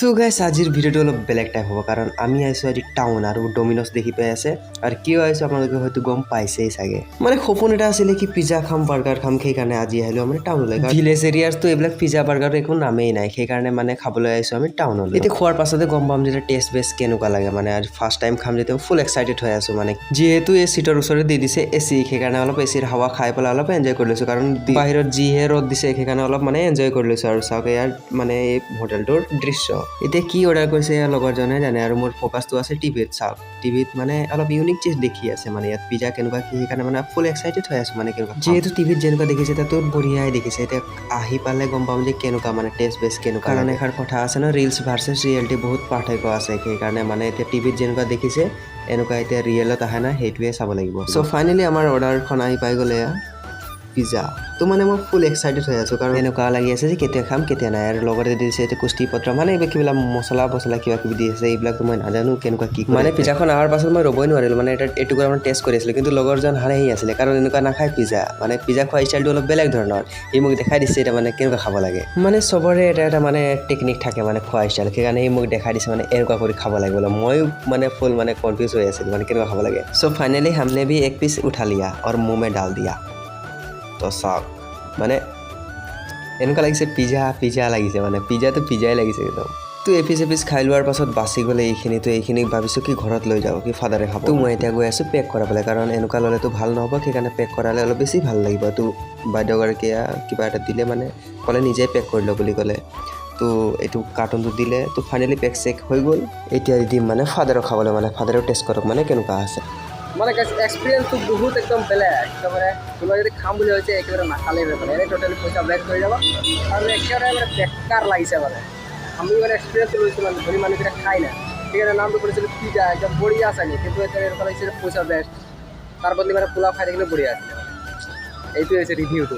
so guys আজিৰ ভিডিঅ'টো অলপ বেলেগ টাইপ হ'ব কাৰণ আমি আহিছোঁ আজি টাউন আৰু ডমিন'জ দেখি পাই আছে আৰু কিয় আহিছোঁ আপোনালোকে হয়তো গম পাইছেই চাগে মানে সপোন এটা আছিলে কি পিজ্জা খাম বাৰ্গাৰ খাম সেইকাৰণে আজি আহিলোঁ মানে টাউনলৈ ভিলেজ এৰিয়াৰটো এইবিলাক পিজ্জা বাৰ্গাৰৰ একো নামেই নাই সেইকাৰণে মানে খাবলৈ আহিছোঁ আমি টাউনলৈ এতিয়া খোৱাৰ পাছতে গম পাম যে টেষ্ট বেষ্ট কেনেকুৱা লাগে মানে আজি ফাৰ্ষ্ট টাইম খাম যেতিয়া ফুল এক্সাইটেড হৈ আছোঁ মানে যিহেতু এই চিটৰ ওচৰত দি দিছে এচি সেইকাৰণে অলপ এচিৰ হাৱা খাই পেলাই অলপ এনজয় কৰি লৈছোঁ কাৰণ বাহিৰত যিহে ৰ'দ দিছে সেইকাৰণে অলপ মানে এনজয় কৰি লৈছোঁ আৰু চাওক ইয়াৰ মানে এই হোটেলটোৰ দৃশ্য এতিয়া কি অৰ্ডাৰ কৰিছে ইয়াৰ লগৰজনে জানে আৰু মোৰ ফ'কাছটো আছে টিভিত চাওক টিভিত মানে অলপ ইউনিক চিজ দেখি আছে মানে ইয়াত পিজ্জা কেনেকুৱা কি সেইকাৰণে মানে ফুল এক্সাইটেড হৈ আছোঁ মানে কেনেকুৱা যিহেতু টিভিত যেনেকুৱা দেখিছে তাতো বঢ়িয়াই দেখিছে এতিয়া আহি পালে গম পাম যে কেনেকুৱা মানে টেষ্ট বেষ্ট কেনেকুৱা কাৰণ এষাৰ কথা আছে ন ৰিলছ ভাৰ্চেছ ৰিয়েলিটি বহুত পাৰ্থক্য আছে সেইকাৰণে মানে এতিয়া টিভিত যেনেকুৱা দেখিছে এনেকুৱা এতিয়া ৰিয়েলত আহে না সেইটোৱে চাব লাগিব চ' ফাইনেলি আমাৰ অৰ্ডাৰখন আহি পাই গ'লে পিজ্জা তো মানে মই ফুল এক্সাইটেড হৈ আছোঁ কাৰণ এনেকুৱা লাগি আছে যে কেতিয়া খাম কেতিয়া নাই আৰু লগতে দিছে এতিয়া কুস্তি পত্ৰ মানে এইবিলাক কিবা মছলা কিবা কিবি দি আছে এইবিলাকতো মই নাজানো কেনেকুৱা কি মানে পিজ্জাখন অহাৰ পাছত মই ৰ'বই নোৱাৰিলোঁ মানে এটা এইটো কাৰণে টেষ্ট কৰি আছিলোঁ কিন্তু লগৰজন হাঁহি আছিলে কাৰণ এনেকুৱা নাখায় পিজ্জা মানে পিজ্জা খোৱা ষ্টাইলটো অলপ বেলেগ ধৰণৰ সি মোক দেখাই দিছে এতিয়া মানে কেনেকুৱা খাব লাগে মানে চবৰে এটা মানে টেকনিক থাকে মানে খোৱা ষ্টাইল সেইকাৰণে সি মোক দেখাই দিছে মানে এনেকুৱা কৰি খাব লাগে বোলে ময়ো মানে ফুল মানে কনফিউজ হৈ আছিলোঁ মানে কেনেকুৱা খাব লাগে চ' ফাইনেলি हमने भी एक पीस उठा लिया और मुंह में डाल दिया তো চাওক মানে এনেকুৱা লাগিছে পিজ্জা লাগিছে মানে পিজ্জাটো পিজ্জাই লাগিছে একদম তো এপিচ খাই লোৱাৰ পাছত বাচি গ'লে এইখিনি ভাবিছোঁ কি ঘৰত লৈ যাওঁ কি ফাদাৰে খাব তো মই এতিয়া গৈ আছোঁ পেক কৰাবলৈ কাৰণ এনেকুৱা ল'লেতো ভাল নহ'ব সেইকাৰণে পেক কৰালে অলপ বেছি ভাল লাগিব তো বাইদেউগৰাকীয়ে কিবা এটা দিলে মানে ক'লে নিজেই পেক কৰি লওঁ বুলি ক'লে তো এইটো কাৰ্টুনটো দিলে তো ফাইনেলি পেক চেক হৈ গ'ল এতিয়া দিম মানে ফাদাৰক খাবলৈ মানে ফাদাৰেও টেষ্ট কৰক মানে কেনেকুৱা আছে মানে এক্সপিৰিয়েঞ্চটো বহুত একদম বেলেগ একেবাৰে কোনোবাই যদি খাম বুলি ভাবিছে একেবাৰে নাখালেই মানে এনেই টোটেলি পইচা বেক হৈ যাব আৰু একেবাৰে মানে বেকাৰ লাগিছে মানে আমি মানে এক্সপিৰিয়েঞ্চটো লৈছোঁ মানে ধনী মানুহকেইটা খাই নাই সেইকাৰণে নামটো কৰিছিলোঁ পিজ্জা একদম বঢ়িয়া চাগে কিন্তু এতিয়া এনেকুৱা লাগিছে পইচা বেষ্ট তাৰ বদলি মানে পোলাও খাই থাকিলে বঢ়িয়া আছিলে এইটোৱে হৈছে ৰিভিউটো